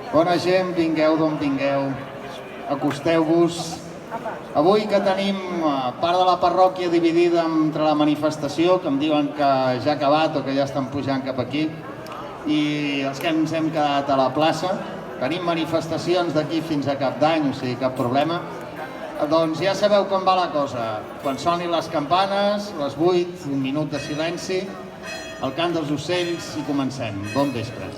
Bona gent, vingueu d'on vingueu, acosteu-vos. Avui que tenim part de la parròquia dividida entre la manifestació, que em diuen que ja ha acabat o que ja estan pujant cap aquí, i els que ens hem quedat a la plaça, tenim manifestacions d'aquí fins a Cap d'Any, o sigui, cap problema. Doncs ja sabeu com va la cosa. Quan sonin les campanes, les 8, un minut de silenci, el cant dels ocells i comencem. Bon vespre.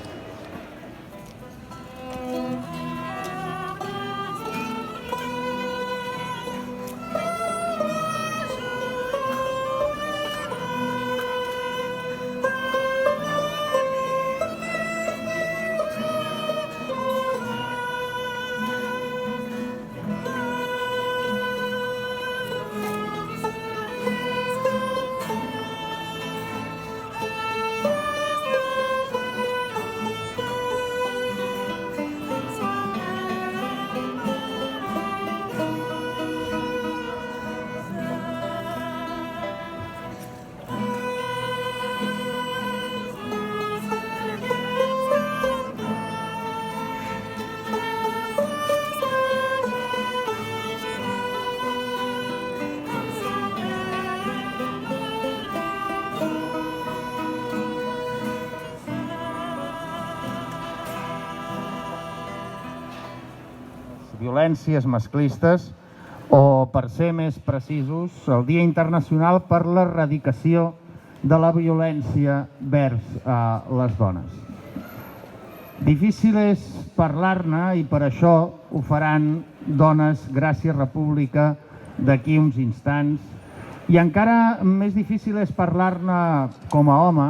Violències masclistes, o per ser més precisos, el Dia Internacional per l'Erradicació de la Violència vers les dones. Difícil és parlar-ne i per això ho faran Dones Gràcies República d'aquí uns instants. I encara més difícil és parlar-ne com a home,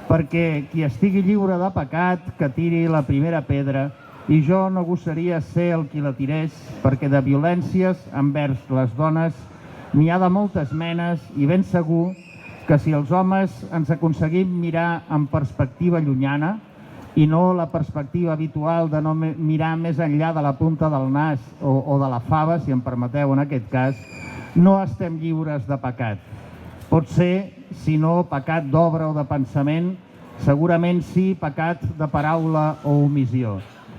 perquè qui estigui lliure de pecat que tiri la primera pedra, i jo no gossaria ser el qui la tirés, perquè de violències envers les dones n'hi ha de moltes menes i ben segur que si els homes ens aconseguim mirar amb perspectiva llunyana i no la perspectiva habitual de no mirar més enllà de la punta del nas o de la fava, si em permeteu en aquest cas, no estem lliures de pecat. Pot ser, si no pecat d'obra o de pensament, segurament sí pecat de paraula o omissió.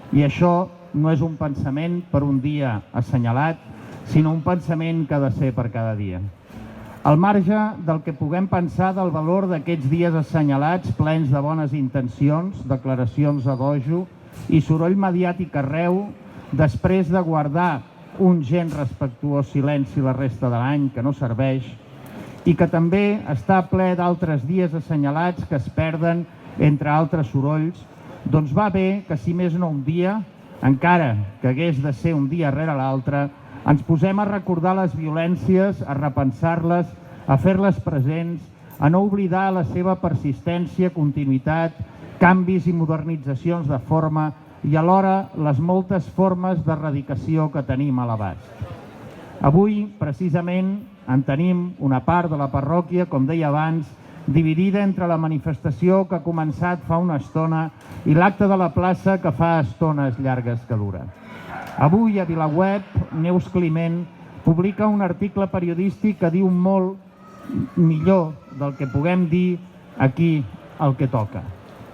I això no és un pensament per un dia assenyalat, sinó un pensament que ha de ser per cada dia. Al marge del que puguem pensar del valor d'aquests dies assenyalats plens de bones intencions, declaracions de dojo i soroll mediàtic arreu, després de guardar un gens respectuós silenci la resta de l'any que no serveix, i que també està ple d'altres dies assenyalats que es perden entre altres sorolls, doncs va bé que si més no un dia, encara que hagués de ser un dia rere l'altre, ens posem a recordar les violències, a repensar-les, a fer-les presents, a no oblidar la seva persistència, continuïtat, canvis i modernitzacions de forma i alhora les moltes formes d'erradicació que tenim a l'abast. Avui, precisament, en tenim una part de la parròquia, com deia abans, dividida entre la manifestació que ha començat fa una estona i l'acte de la plaça que fa estones llargues que dura. Avui a VilaWeb, Neus Climent publica un article periodístic que diu molt millor del que puguem dir aquí el que toca.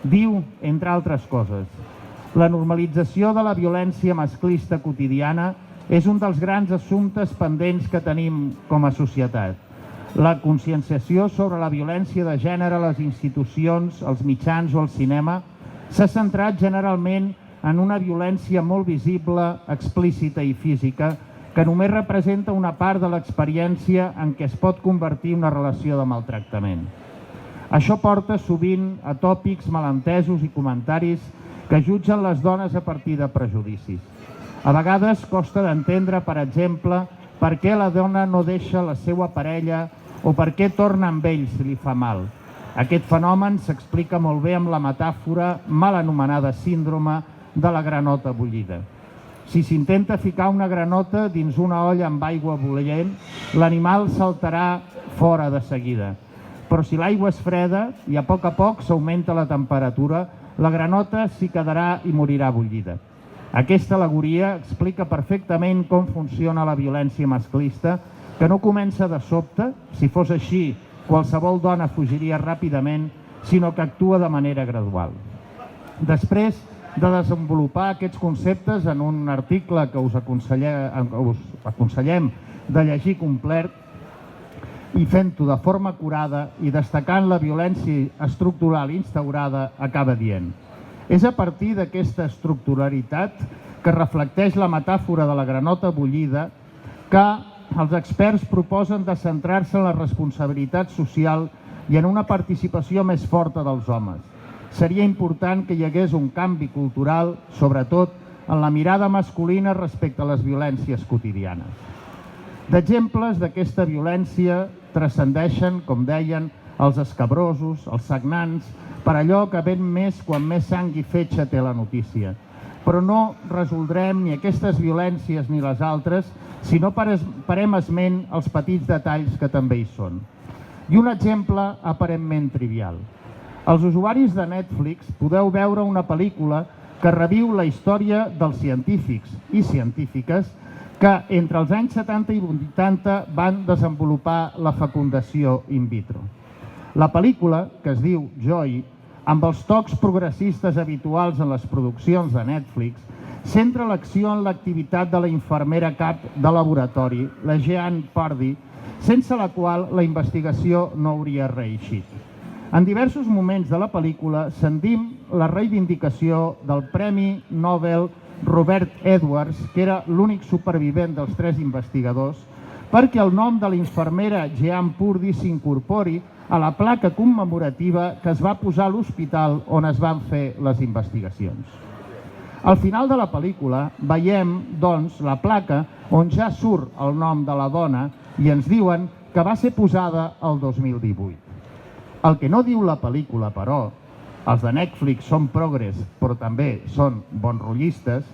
Diu, entre altres coses, la normalització de la violència masclista quotidiana és un dels grans assumptes pendents que tenim com a societat. La conscienciació sobre la violència de gènere a les institucions, als mitjans o al cinema s'ha centrat generalment en una violència molt visible, explícita i física, que només representa una part de l'experiència en què es pot convertir una relació de maltractament. Això porta sovint a tòpics malentesos i comentaris que jutgen les dones a partir de prejudicis. A vegades costa d'entendre, per exemple, per què la dona no deixa la seva parella o per què torna amb ell si li fa mal. Aquest fenomen s'explica molt bé amb la metàfora mal anomenada síndrome de la granota bullida. Si s'intenta ficar una granota dins una olla amb aigua bullent, l'animal saltarà fora de seguida. Però si l'aigua és freda i a poc s'augmenta la temperatura, la granota s'hi quedarà i morirà bullida. Aquesta al·legoria explica perfectament com funciona la violència masclista, que no comença de sobte, si fos així, qualsevol dona fugiria ràpidament, sinó que actua de manera gradual. Després de desenvolupar aquests conceptes en un article que us aconsellem de llegir complet i fent-ho de forma acurada i destacant la violència estructural instaurada, acaba dient: és a partir d'aquesta estructuralitat que reflecteix la metàfora de la granota bullida que els experts proposen de centrar-se en la responsabilitat social i en una participació més forta dels homes. Seria important que hi hagués un canvi cultural, sobretot en la mirada masculina respecte a les violències quotidianes. D'exemples d'aquesta violència transcendeixen, com deien, els escabrosos, els sagnants, per allò que ven més quan més sang i fetge té la notícia. Però no resoldrem ni aquestes violències ni les altres si no parem esment als petits detalls que també hi són. I un exemple aparentment trivial. Els usuaris de Netflix podeu veure una pel·lícula que reviu la història dels científics i científiques que entre els anys 70 i 80 van desenvolupar la fecundació in vitro. La pel·lícula, que es diu Joy, amb els tocs progressistes habituals en les produccions de Netflix, centra l'acció en l'activitat de la infermera cap de laboratori, la Jeanne Purdy, sense la qual la investigació no hauria reeixit. En diversos moments de la pel·lícula sentim la reivindicació del Premi Nobel Robert Edwards, que era l'únic supervivent dels 3 investigadors, perquè el nom de la infermera Jeanne Purdy s'incorpori a la placa commemorativa que es va posar a l'hospital on es van fer les investigacions. Al final de la pel·lícula veiem, doncs, la placa on ja surt el nom de la dona i ens diuen que va ser posada el 2018. El que no diu la pel·lícula, però, els de Netflix són progres, però també són bonrotllistes,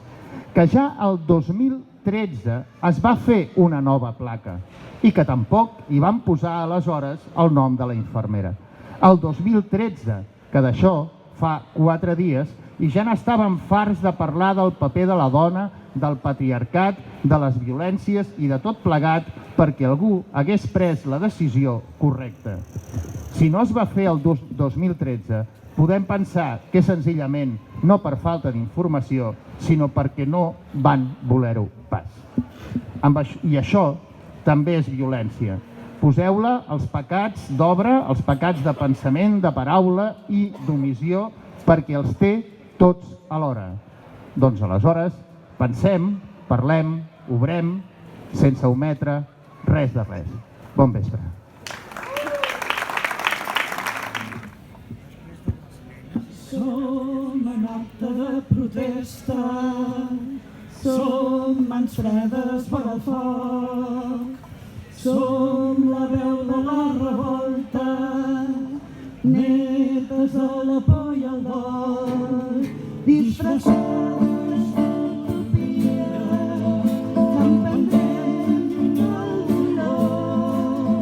que ja el 2013 es va fer una nova placa i que tampoc hi van posar aleshores el nom de la infermera. El 2013, que d'això fa 4 dies, i ja n'estaven farts de parlar del paper de la dona, del patriarcat, de les violències i de tot plegat perquè algú hagués pres la decisió correcta. Si no es va fer el 2013, podem pensar que senzillament no per falta d'informació, sinó perquè no van voler-ho pas. I això també és violència. Poseu-la als pecats d'obra, als pecats de pensament, de paraula i d'omissió, perquè els té tots alhora. Doncs aleshores pensem, parlem, obrem, sense ometre res de res. Bon vespre. Som en acte de protesta, som mans fredes vora el foc, som la veu de la revolta, netes de la por i el dol, disfressades d'utopia, que emprendrem el dolor,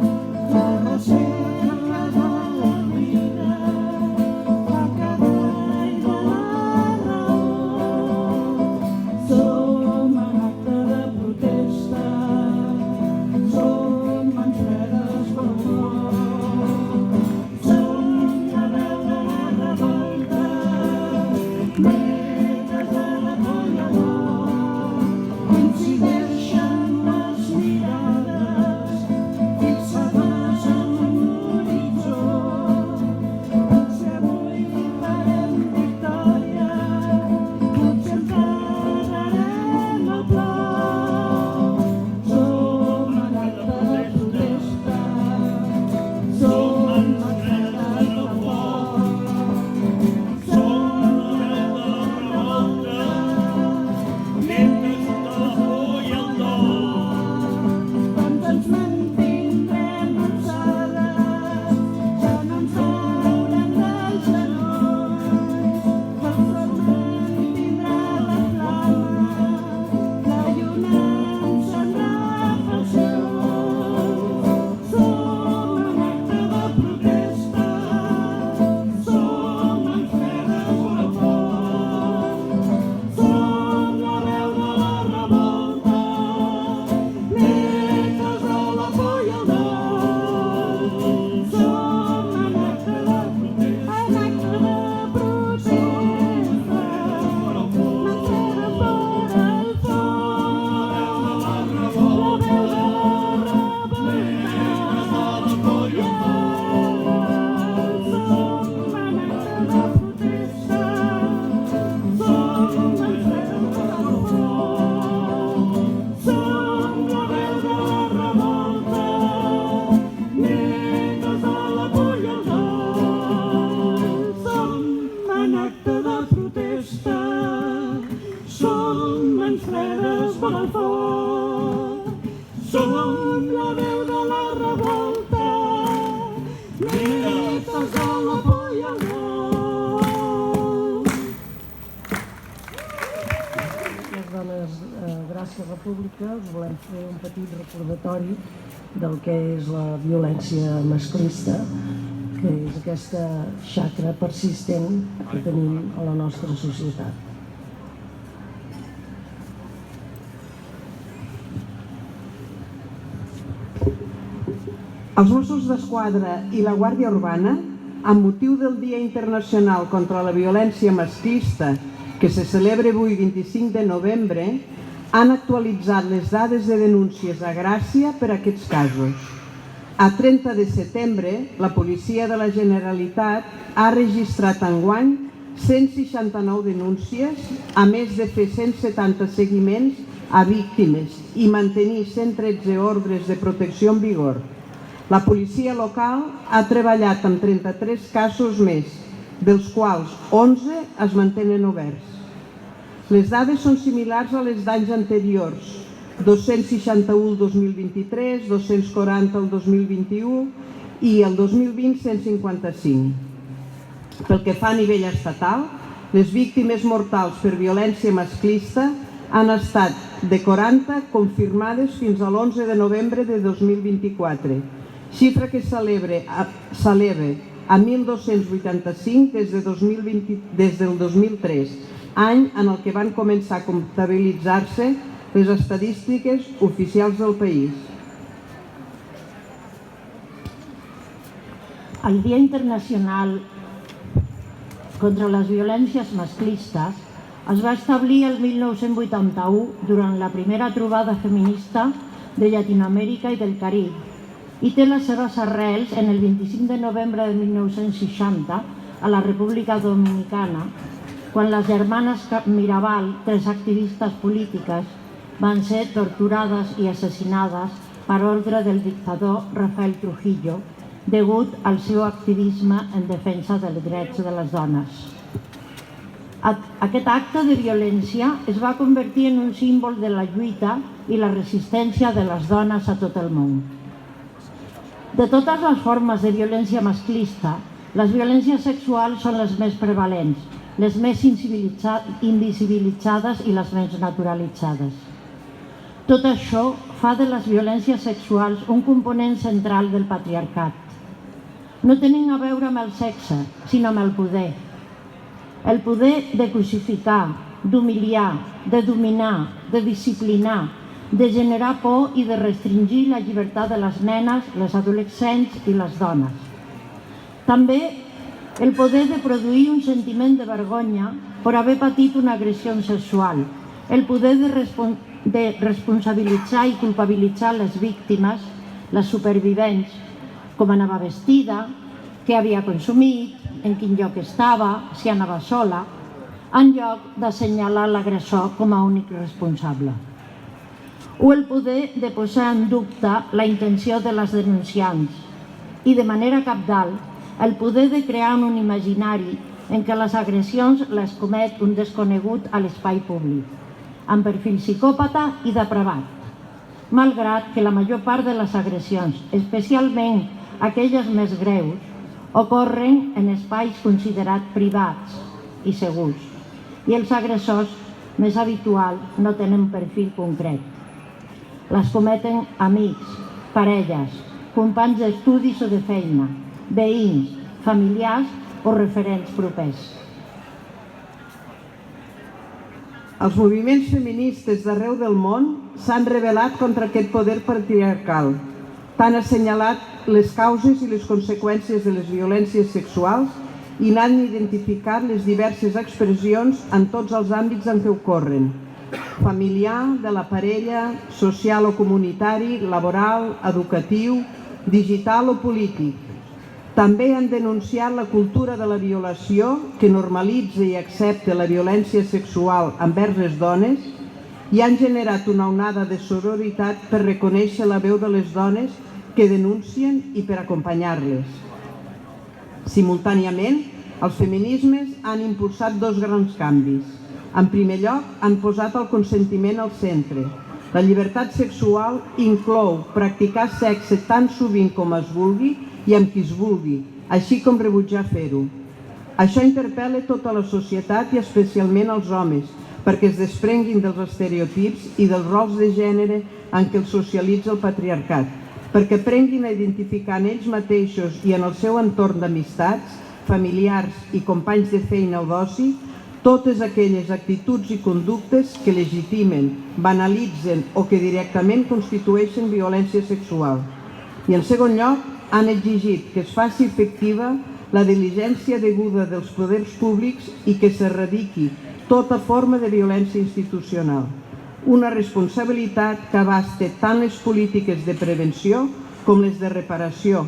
la recerca de la ruïna, la cadena i de la raó. Som en acte de protesta, som mans fredes per el foc, som la veu de la revolta, netes de la som mans fredes vora el foc, som la veu de la revolta, lluites de la por i el món. Les dones Gràcia República us volem fer un petit recordatori del que és la violència masclista, que és aquesta xacra persistent que tenim a la nostra societat. Els Mossos d'Esquadra i la Guàrdia Urbana, amb motiu del Dia Internacional contra la Violència Masclista, que se celebra avui 25 de novembre, han actualitzat les dades de denúncies a Gràcia per a aquests casos. A 30 de setembre, la Policia de la Generalitat ha registrat enguany 169 denúncies, a més de fer 170 seguiments a víctimes i mantenir 113 ordres de protecció en vigor. La policia local ha treballat amb 33 casos més, dels quals 11 es mantenen oberts. Les dades són similars a les d'anys anteriors, 261 el 2023, 240 el 2021 i el 2020 155. Pel que fa a nivell estatal, les víctimes mortals per violència masclista han estat de 40 confirmades fins a l'11 de novembre de 2024, xifra que s'eleva a 1.285 des del 2003, any en el que van començar a comptabilitzar-se les estadístiques oficials del país. El Dia Internacional contra les Violències Masclistes es va establir el 1981 durant la primera trobada feminista de Llatinoamèrica i del Carib i té les seves arrels en el 25 de novembre de 1960 a la República Dominicana, quan les germanes Mirabal, 3 activistes polítiques, van ser torturades i assassinades per ordre del dictador Rafael Trujillo degut al seu activisme en defensa dels drets de les dones. Aquest acte de violència es va convertir en un símbol de la lluita i la resistència de les dones a tot el món. De totes les formes de violència masclista, les violències sexuals són les més prevalents, les més invisibilitzades i les més naturalitzades. Tot això fa de les violències sexuals un component central del patriarcat. No tenen a veure amb el sexe, sinó amb el poder. El poder de cosificar, d'humiliar, de dominar, de disciplinar, de generar por i de restringir la llibertat de les nenes, les adolescents i les dones. També el poder de produir un sentiment de vergonya per haver patit una agressió sexual, el poder de responsabilitzar i culpabilitzar les víctimes, les supervivents, com anava vestida, què havia consumit, en quin lloc estava, si anava sola, en lloc d'assenyalar l'agressor com a únic responsable. O el poder de posar en dubte la intenció de les denunciants i, de manera cabdal, el poder de crear un imaginari en què les agressions les comet un desconegut a l'espai públic, amb perfil psicòpata i depravat, malgrat que la major part de les agressions, especialment aquelles més greus, ocorren en espais considerats privats i segurs, i els agressors més habituals no tenen perfil concret. Les cometen amics, parelles, companys d'estudis o de feina, veïns, familiars o referents propers. Els moviments feministes d'arreu del món s'han rebel·lat contra aquest poder patriarcal. T'han assenyalat les causes i les conseqüències de les violències sexuals i n'han identificat les diverses expressions en tots els àmbits en què ocorren: familiar, de la parella, social o comunitari, laboral, educatiu, digital o polític. També han denunciat la cultura de la violació, que normalitza i accepta la violència sexual envers les dones, i han generat una onada de sororitat per reconèixer la veu de les dones que denuncien i per acompanyar-les. Simultàniament, els feminismes han impulsat 2 grans canvis. En primer lloc, han posat el consentiment al centre. La llibertat sexual inclou practicar sexe tan sovint com es vulgui i amb qui es vulgui, així com rebutjar fer-ho. Això interpel·la tota la societat i especialment els homes, perquè es desprenguin dels estereotips i dels rols de gènere en què els socialitza el patriarcat, perquè aprenguin a identificar en ells mateixos i en el seu entorn d'amistats, familiars i companys de feina o d'oci totes aquelles actituds i conductes que legitimen, banalitzen o que directament constitueixen violència sexual. I en segon lloc, han exigit que es faci efectiva la diligència deguda dels poders públics i que s'erradiqui tota forma de violència institucional. Una responsabilitat que abasta tant les polítiques de prevenció com les de reparació,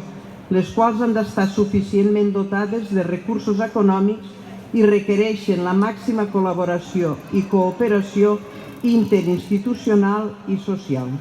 les quals han d'estar suficientment dotades de recursos econòmics i requereixen la màxima col·laboració i cooperació interinstitucional i social.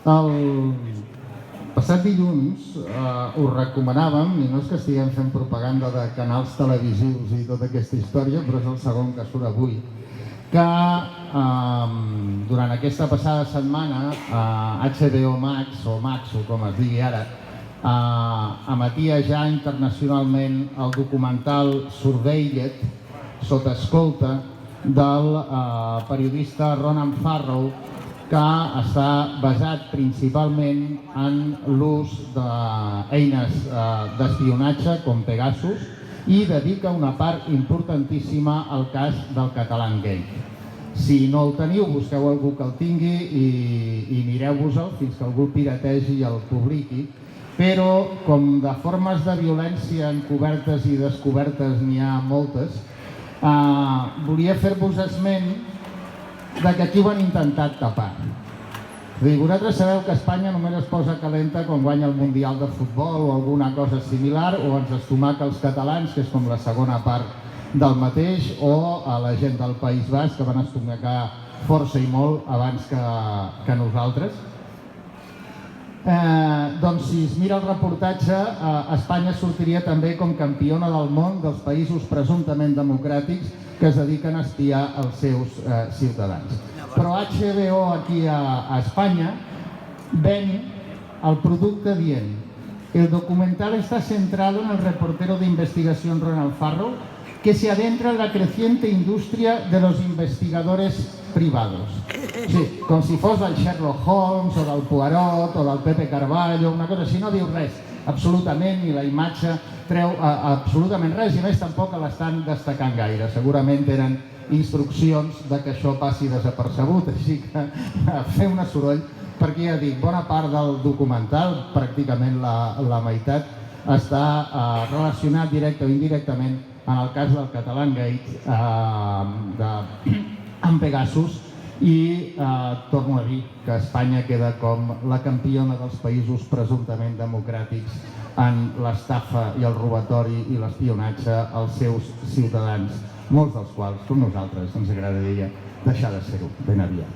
El passat dilluns us recomanàvem, i no és que estiguem fent propaganda de canals televisius i tota aquesta història, però és el segon que surt avui, que durant aquesta passada setmana HBO Max, o Max, o com es digui ara, emetia ja internacionalment el documental Surveilled, sota escolta, del periodista Ronan Farrow, que està basat principalment en l'ús d'eines d'espionatge com Pegasus i dedica una part importantíssima al cas del Catalangate. Si no el teniu, busqueu algú que el tingui i mireu-vos-el fins que algú el pirategi i el publiqui, però com de formes de violència encobertes i descobertes n'hi ha moltes, volia fer-vos esment de que aquí ho han intentat tapar. Vosaltres sabeu que Espanya només es posa calenta quan guanya el Mundial de Futbol o alguna cosa similar, o ens estomaca els catalans, que és com la segona part del mateix, o a la gent del País Basc, que van estomacar força i molt abans que nosaltres. Doncs si es mira el reportatge, Espanya sortiria també com campiona del món dels països presumptament democràtics que es dediquen a espiar els seus ciutadans. Però HBO aquí a Espanya ven el producte dient: el documental está centrado en el reportero de investigación Ronald Farrow, que se adentra en la creciente industria de los investigadores privados. Sí, com si fos del Sherlock Holmes o del Poirot o del Pepe Carvalho, una cosa així. No diu res, absolutament, ni la imatge treu absolutament res, i a més tampoc l'estan destacant gaire. Segurament tenen instruccions de que això passi desapercebut, així que fer un soroll, perquè ja dic, bona part del documental, pràcticament la meitat, està relacionat directe o indirectament en el cas del Catalangate amb Pegasus, i torno a dir que Espanya queda com la campiona dels països presumptament democràtics en l'estafa i el robatori i l'espionatge als seus ciutadans, molts dels quals, com nosaltres, ens agradaria deixar de ser-ho ben aviat.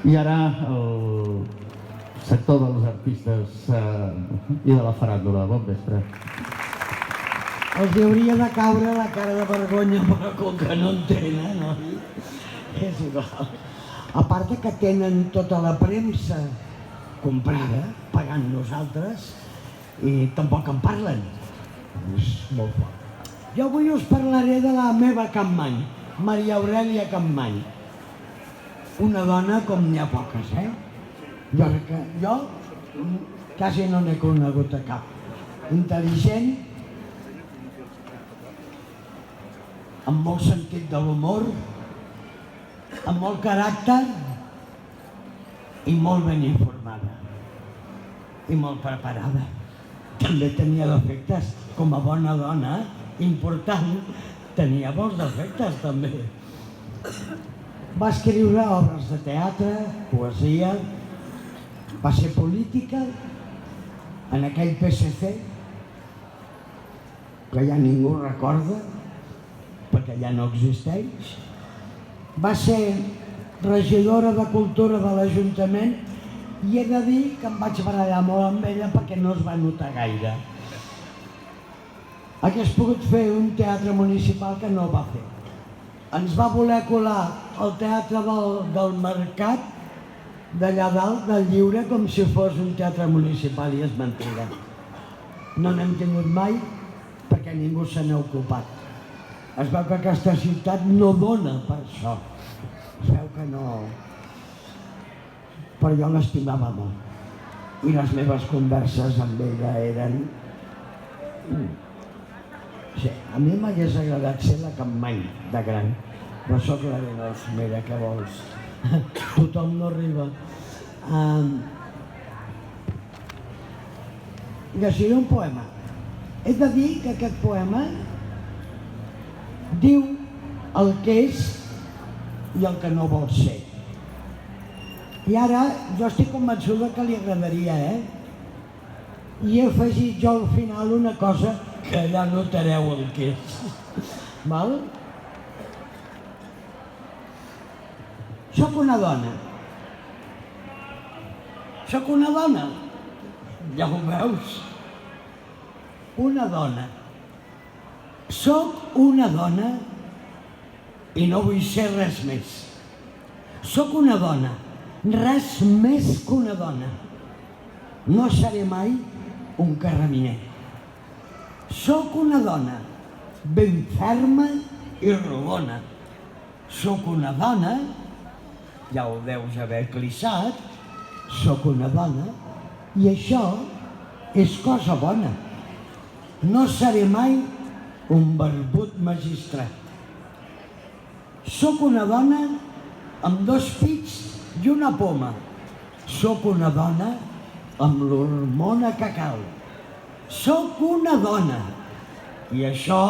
I ara el sector dels artistes i de la faràndula. Bon vespre. Els hauria de caure la cara de vergonya, però com que no en tenen, no? És igual. A part que tenen tota la premsa comprada, pagant nosaltres, i tampoc en parlen. És molt fort. Jo avui us parlaré de la meva Capmany, Maria Aurèlia Capmany. Una dona com n'hi ha poques, Jo quasi no n'he conegut a cap. Intel·ligent, amb molt sentit de l'humor, amb molt caràcter i molt ben informada i molt preparada. També tenia defectes, com a bona dona important, tenia molts defectes també. Va escriure obres de teatre, poesia, va ser política en aquell PSC que ja ningú recorda perquè ja no existeix. Va ser regidora de Cultura de l'Ajuntament i he de dir que em vaig barallar molt amb ella perquè no es va notar gaire. Hagués pogut fer un teatre municipal que no va fer. Ens va voler colar al teatre del Mercat, d'allà dalt, del Lliure, com si fos un teatre municipal, i és mentida. No n'hem tingut mai perquè ningú se n'ha ocupat. Es veu que aquesta ciutat no dona per això. Es veu que no... Però jo l'estimava molt. I les meves converses amb ella eren... Sí, a mi m'hagués agradat ser la Capmany de gran, però sóc l'Arenós, mira, què vols? Tothom no arriba. Llegiré un poema. He de dir que aquest poema diu el que és i el que no vol ser. I ara jo estic convençuda que li agradaria, I he afegit jo al final una cosa que allà notareu el que és. Val? Soc una dona. Soc una dona. Ja ho veus? Una dona. Soc una dona i no vull ser res més. Soc una dona, res més que una dona. No seré mai un carrabiner. Soc una dona, ben ferma i rodona. Soc una dona, ja ho deus haver clissat, soc una dona, i això és cosa bona. No seré mai un barbut magistrat. Soc una dona amb 2 pits i una poma. Soc una dona amb l'hormona que cal. Soc una dona, i això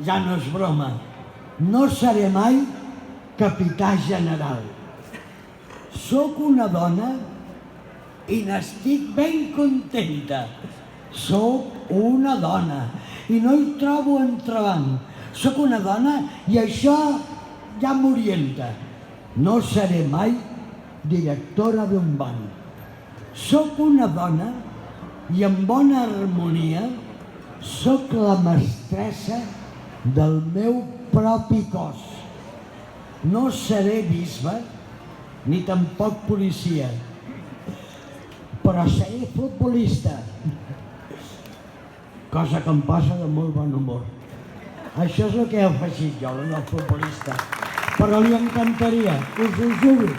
ja no és broma. No seré mai capità general. Soc una dona i n'estic ben contenta. Soc una dona i no hi trobo entrebanc. Soc una dona i això ja m'orienta. No seré mai directora d'un banc. Soc una dona i amb bona harmonia soc la mestressa del meu propi cos. No seré bisbe ni tampoc policia, però seré futbolista, cosa que em posa de molt bon humor. Això és el que he afegit jo, el futbolista, però li encantaria, us ho juro.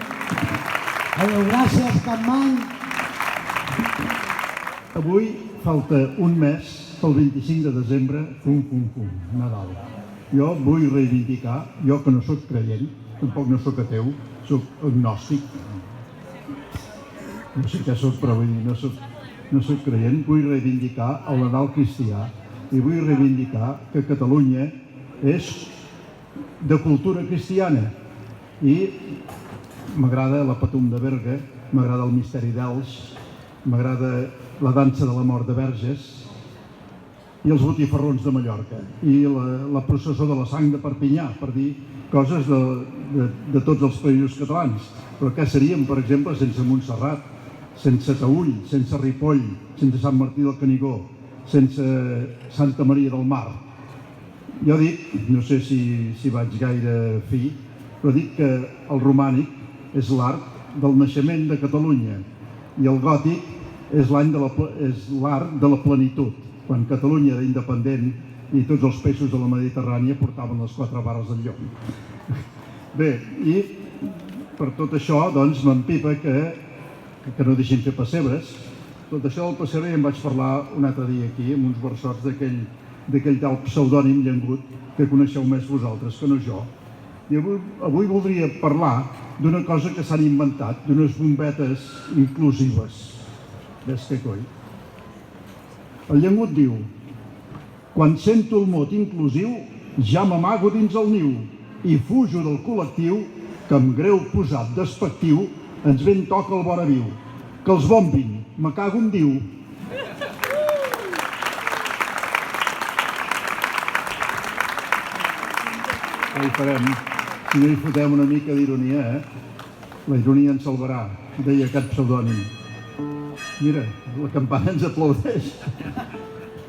Adéu, gràcies, Capmany. Avui falta un mes pel 25 de desembre, fum, Nadal. Jo vull reivindicar, jo que no sóc creient, tampoc no sóc ateu, sóc agnòstic. No sé què sóc, però vull dir, no sóc creient, vull reivindicar el Nadal cristià i vull reivindicar que Catalunya és de cultura cristiana i m'agrada la Patum de Berga, m'agrada el Misteri d'Elx, m'agrada la dansa de la mort de Verges i els botifarrons de Mallorca i la processó de la sang de Perpinyà, per dir coses de tots els països catalans. Però què seríem, per exemple, sense Montserrat, sense Taüll, sense Ripoll, sense Sant Martí del Canigó, sense Santa Maria del Mar? Jo dic, no sé si vaig gaire fi, però dic que el romànic és l'art del naixement de Catalunya i el gòtic és l'art de la plenitud, quan Catalunya era independent i tots els peixos de la Mediterrània portaven les 4 barres del llom. Bé, i per tot això, doncs, m'empipa que no deixin fer pessebres. Tot això del pessebre ja en vaig parlar un altre dia aquí, amb uns versots d'aquell tal pseudònim llengut que coneixeu més vosaltres que no jo. I avui voldria parlar d'una cosa que s'han inventat, d'unes bombetes inclusives. Ves que coi. El llengut diu: quan sento el mot inclusiu, ja m'amago dins el niu i fujo del col·lectiu que amb greu posat despectiu ens ben toca el vora viu. Que els bombin, me cago en Diu. Què hi farem? Si no hi fotem una mica d'ironia, La ironia ens salvarà, deia aquest pseudònim. Mira, la campana ens aplaudeix.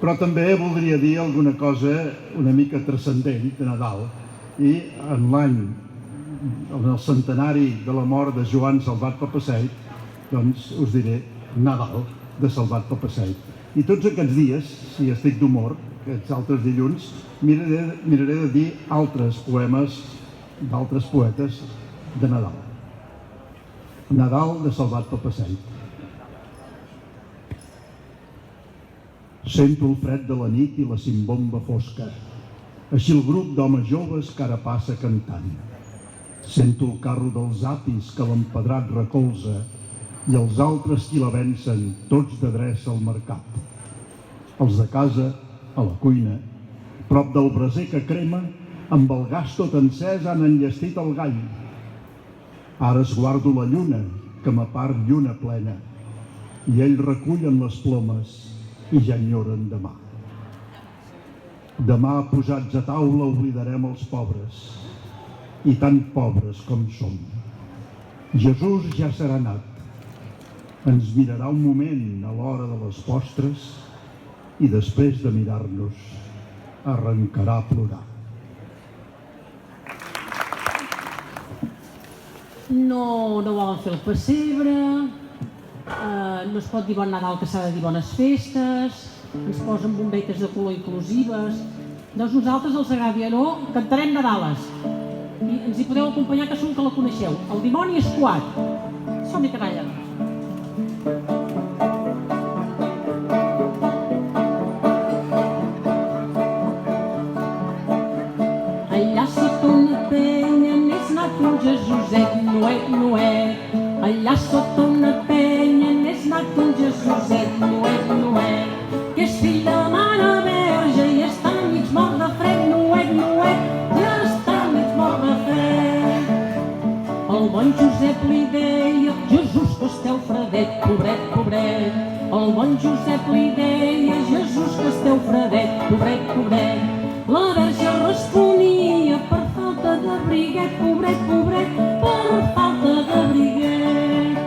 Però també voldria dir alguna cosa una mica transcendent de Nadal. I en el centenari de la mort de Joan Salvat Papasseit, doncs us diré Nadal de Salvat Papasseit. I tots aquests dies, si estic d'humor, aquests altres dilluns, miraré de dir altres poemes d'altres poetes de Nadal. Nadal de Salvat Papasseit. Sento el fred de la nit i la simbomba fosca, així el grup d'homes joves que ara passa cantant. Sento el carro dels apis que l'empedrat recolza i els altres qui la vencen, tots d'adreça al mercat. Els de casa, a la cuina, prop del braser que crema, amb el gas tot encès han enllestit el gall. Ara esguardo la lluna, que m'apart lluna plena, i ells recullen les plomes i ja enyoren demà. Demà, posats a taula, oblidarem els pobres, i tan pobres com som. Jesús ja serà nat. Ens mirarà un moment a l'hora de les postres i després de mirar-nos arrencarà a plorar. No volen fer el pessebre, no es pot dir bon Nadal que s'ha de dir bones festes, ens posen bombetes de color inclusives. Doncs nosaltres, els agradi o no, cantarem Nadales. I ens hi podeu acompanyar, que segur que la coneixeu. El dimoni és coat. Som-hi, canalla. Allà sota una penya n'és nat un Jesuset, nuet, nuet. Allà sota una penya n'és nat un Jesuset, nuet, nuet. Que és fill de mare verge i està mig mort de fred, nuet, nuet. Ja està mig mort de fred. El bon Josep li deia: Jesús, que esteu fredet, pobret, pobret. El bon Josep li deia: Jesús, que esteu fredet, pobret, pobret. La verge responia: per falta de briguet, pobret, pobret, per falta de briguet.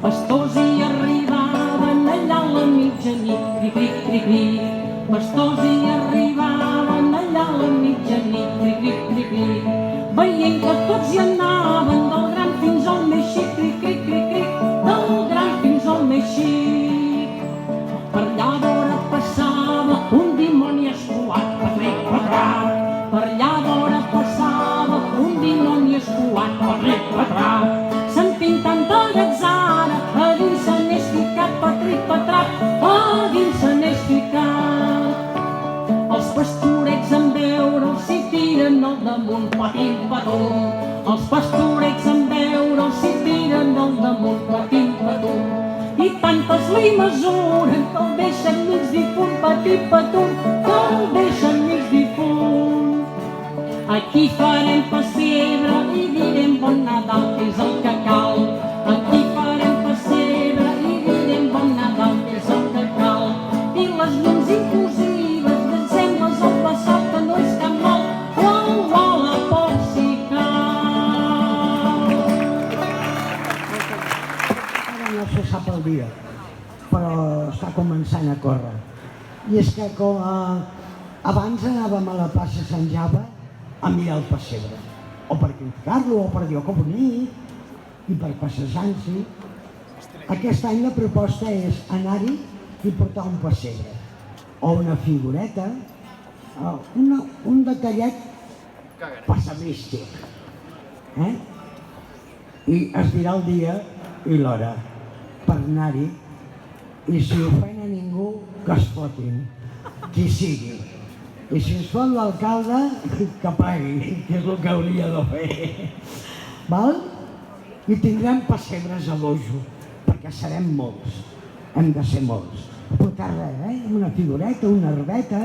Pastors hi arribaven allà a la mitjanit, cric, cric, cric, cric. Pastors hi arribaven allà a la mitjanit, cric, cric, cric, cric. Veient que tots hi anaven, del gran fins al més xic, cric, cric, cric, cric, del gran fins al més xic. Per allà vora passava un dimoni escuat, patrec, patrac. Per allà vora passava un dimoni escuat, patrec, patrac. Sentint tanta gatzara, a dins se n'és ficat, patric, patrac, a dins se n'és ficat. damunt, patim, patum. Els pastorets en veure'ls s'hi tiren al damunt, patim, patum. I tantes li mesuren que el deixen mig difunt, patim, patum, que el deixen mig difunt. Aquí farem pessebre i direm bon Nadal, que és el que cal. Aquí farem pessebre i direm bon Nadal, que és el que cal. I les llums inclusives d'ensenyes al passat, que no és cap mal, qual a poc si cal. Ara no se sap el dia, però està començant a córrer. I és que com abans anàvem a la plaça Sant Jaume a mirar el pessebre, o per criticar-lo, o per dir oh, que bonic, i per passejar-s'hi. Aquest any la proposta és anar-hi i portar un pessebre, o una figureta, un detallet passamístic. I es dirà el dia i l'hora per anar-hi, i si ofèn a ningú, que es fotin, qui sigui. I si ens fot l'alcalde, que pagui, que és el que hauria de fer. Val? I tindrem pessebres a l'Ojo, perquè serem molts, hem de ser molts. Portar res, una figureta, una herbeta,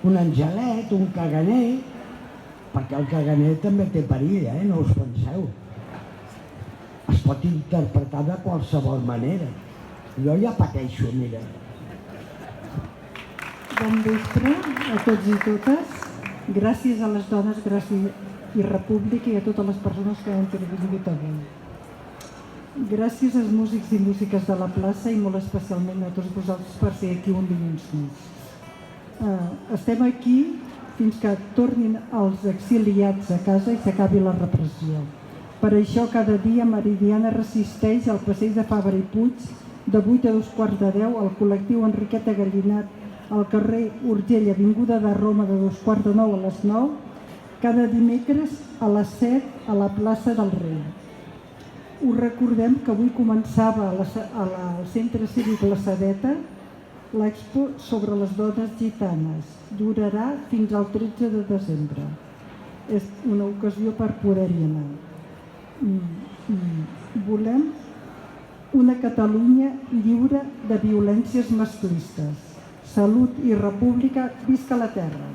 un angelet, un caganer, perquè el caganer també té perill, no us penseu. Es pot interpretar de qualsevol manera. Jo ja pateixo, mira. Bon vespre a tots i totes. Gràcies a les dones, gràcies i República i a totes les persones que han intervingut avui. Gràcies als músics i músiques de la plaça i molt especialment a tots vosaltres per ser aquí un dilluns més. Estem aquí fins que tornin els exiliats a casa i s'acabi la repressió. Per això cada dia Meridiana resisteix al passeig de Fabra i Puig de 8 a 2:45 al col·lectiu Enriqueta Gallinat al carrer Urgell, avinguda de Roma de 8:45 a les 9, cada dimecres a les 7 a la plaça del Rei. Us recordem que avui començava al Centre Cívic La Sedeta l'expo sobre les dones gitanes. Durarà fins al 13 de desembre. És una ocasió per poder-hi anar. Volem una Catalunya lliure de violències masclistes. Salut i república, visca la terra!